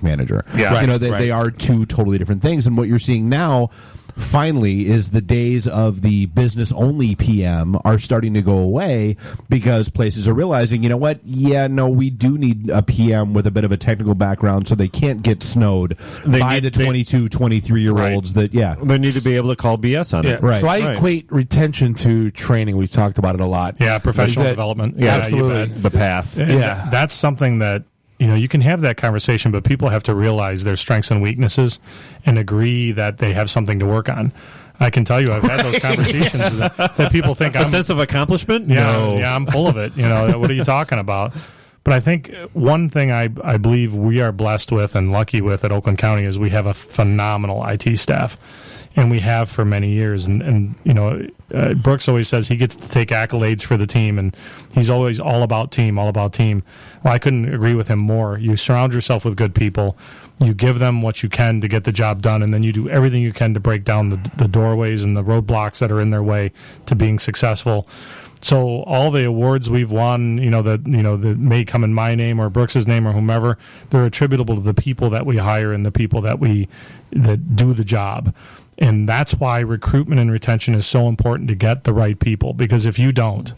project manager. Yeah. They are two totally different things. And what you're seeing now, finally, is the days of the business-only PM are starting to go away because places are realizing, you know what? Yeah, no, we do need a PM with a bit of a technical background so they can't get snowed by the 22, 23-year-olds that, They need to be able to call BS on it. Right. So I equate retention to training. We've talked about it a lot. Yeah, professional development. Yeah, absolutely. The path. Yeah. That's something that, you can have that conversation, but people have to realize their strengths and weaknesses and agree that they have something to work on. I can tell you, I've had those conversations that people think A sense of accomplishment? Yeah, I'm full of it. What are you talking about? But I think one thing I believe we are blessed with and lucky with at Oakland County is we have a phenomenal IT staff. And we have for many years. And Brooks always says he gets to take accolades for the team, and he's always all about team. Well, I couldn't agree with him more. You surround yourself with good people. You give them what you can to get the job done, and then you do everything you can to break down the doorways and the roadblocks that are in their way to being successful. So all the awards we've won, that may come in my name or Brooks's name or whomever, they're attributable to the people that we hire and the people that do the job. And that's why recruitment and retention is so important to get the right people. Because if you don't,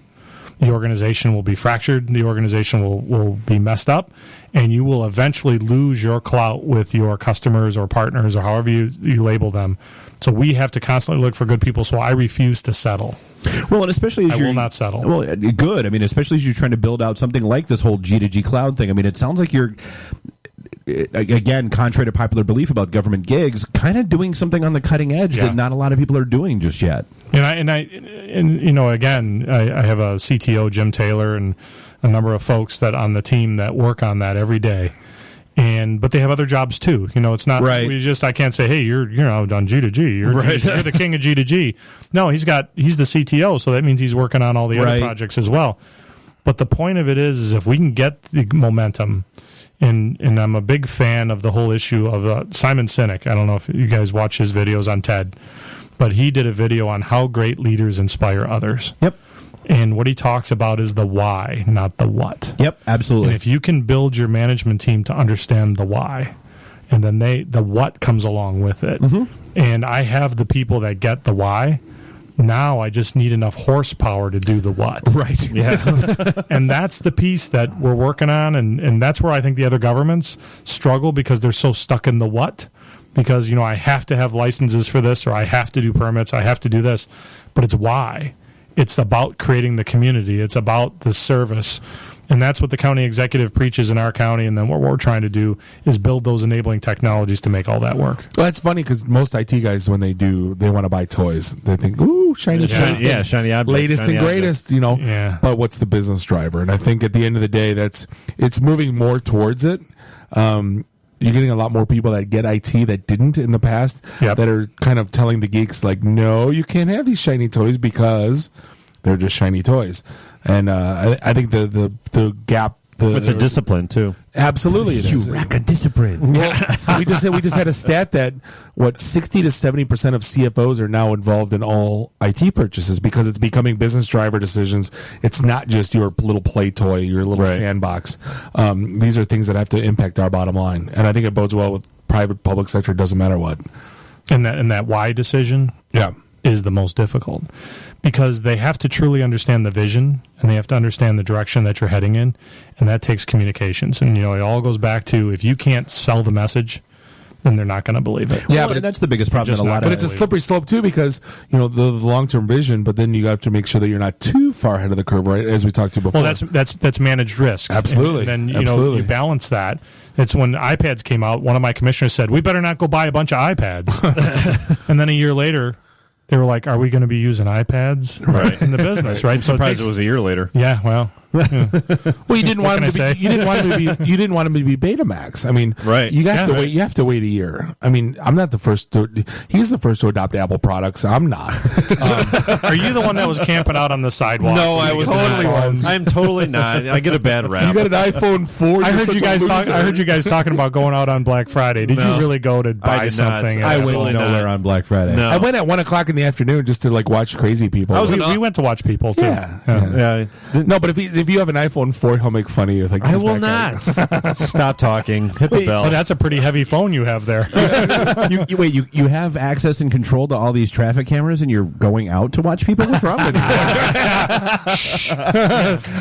the organization will be fractured, the organization will be messed up, and you will eventually lose your clout with your customers or partners or however you label them. So we have to constantly look for good people, so I refuse to settle. Well, and especially as I will not settle. Well, good. I mean, especially as you're trying to build out something like this whole G2G Cloud thing. I mean, it sounds like you're, again, contrary to popular belief about government gigs, kind of doing something on the cutting edge that not a lot of people are doing just yet. And I have a CTO, Jim Taylor, and a number of folks that on the team that work on that every day. But they have other jobs too. It's not I can't say, hey, you're on G2G. You're the king of G2G. No, he's the CTO, so that means he's working on all the other projects as well. But the point of it is if we can get the momentum, and I'm a big fan of the whole issue of Simon Sinek. I don't know if you guys watch his videos on TED, but he did a video on how great leaders inspire others. Yep. And what he talks about is the why, not the what. Yep, absolutely. And if you can build your management team to understand the why, and then the what comes along with it. Mm-hmm. And I have the people that get the why. Now I just need enough horsepower to do the what. Right. Yeah. And that's the piece that we're working on, and that's where I think the other governments struggle because they're so stuck in the what. Because, I have to have licenses for this, or I have to do permits, I have to do this. But it's why. It's about creating the community. It's about the service. And that's what the county executive preaches in our county. And then what we're trying to do is build those enabling technologies to make all that work. Well, that's funny because most IT guys, when they want to buy toys. They think, ooh, shiny object. Latest and greatest, Yeah. But what's the business driver? And I think at the end of the day, it's moving more towards it. You're getting a lot more people that get IT that didn't in the past that are kind of telling the geeks, like, no, you can't have these shiny toys because they're just shiny toys. And I think the gap... It's a discipline, too. Absolutely it is. You lack a discipline. Well, we just had a stat that 60 to 70% of CFOs are now involved in all IT purchases because it's becoming business driver decisions. It's not just your little play toy, your little sandbox. These are things that have to impact our bottom line, and I think it bodes well with private, public sector. It doesn't matter what. And that why decision, is the most difficult because they have to truly understand the vision and they have to understand the direction that you're heading in, and that takes communications. And it all goes back to if you can't sell the message, then they're not going to believe it. Yeah, but that's the biggest problem. But it's a slippery slope too because the long-term vision. But then you have to make sure that you're not too far ahead of the curve, right? As we talked to before. Well, that's managed risk. Absolutely. And then you balance that. It's when iPads came out. One of my commissioners said, "We better not go buy a bunch of iPads." And then a year later, they were like, "Are we going to be using iPads in the business?" Right? I'm surprised it was a year later. Yeah. Well. Yeah. Well, you didn't want him to be. You didn't want him to be Betamax. I mean, You have to wait. You have to wait a year. I mean, I'm not the first. He's the first to adopt Apple products. I'm not. Are you the one that was camping out on the sidewalk? No, I was totally was. I'm totally not. I get a bad rap. You got an iPhone 4. I heard you guys talking about going out on Black Friday. Did you really go to buy something? I went nowhere on Black Friday. No. I went at 1:00 in the afternoon just to watch crazy people. We went to watch people too. Yeah. No, but if if you have an iPhone 4, he'll make fun of you. Like, I will not. Stop talking. Hit the bell. Oh, that's a pretty heavy phone you have there. You have access and control to all these traffic cameras, and you're going out to watch people? What's wrong with you?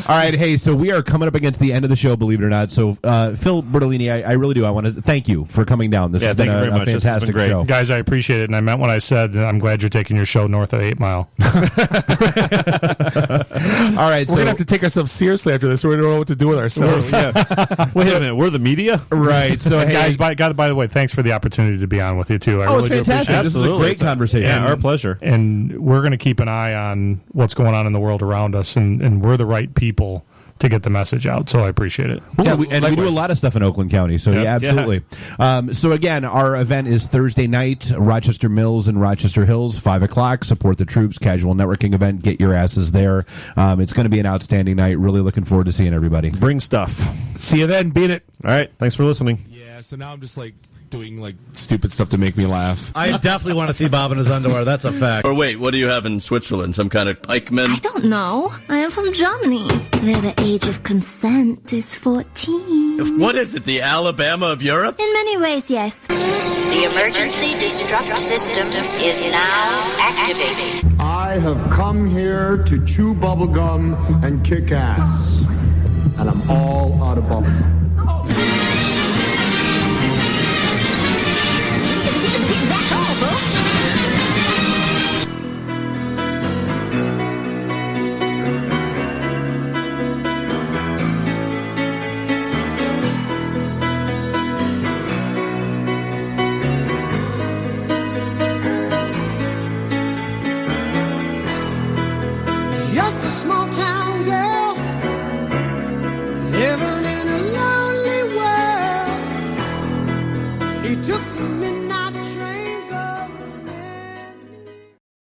All right, hey, so we are coming up against the end of the show, believe it or not. So, Phil Bertolini, I really do. I want to thank you for coming down. This has been a fantastic show. Guys, I appreciate it, and I meant what I said. I'm glad you're taking your show north of 8 Mile. All right, we're going to have to take ourselves seriously after this. We don't know what to do with ourselves. Wait a minute, we're the media? Right. So, hey, guys, by the way, thanks for the opportunity to be on with you, too. I it's fantastic. This is a great conversation. Yeah, our pleasure. And we're going to keep an eye on what's going on in the world around us, and we're the right people to get the message out, so I appreciate it. Yeah, we do a lot of stuff in Oakland County, so yeah, absolutely. Yeah. So again, our event is Thursday night, Rochester Mills and Rochester Hills, 5 o'clock. Support the troops, casual networking event. Get your asses there. It's going to be an outstanding night. Really looking forward to seeing everybody. Bring stuff. See you then. Beat it. All right. Thanks for listening. Yeah, so now I'm just like doing like stupid stuff to make me laugh. I definitely want to see Bob in his underwear. That's a fact. Or wait, what do you have in Switzerland? Some kind of pikemen? I don't know. I am from Germany, where the age of consent is 14. What is it, the Alabama of Europe? In many ways, yes. The emergency destruct system is now activated. I have come here to chew bubblegum and kick ass. And I'm all out of bubblegum. Just a small town girl living in a lonely world. She took the midnight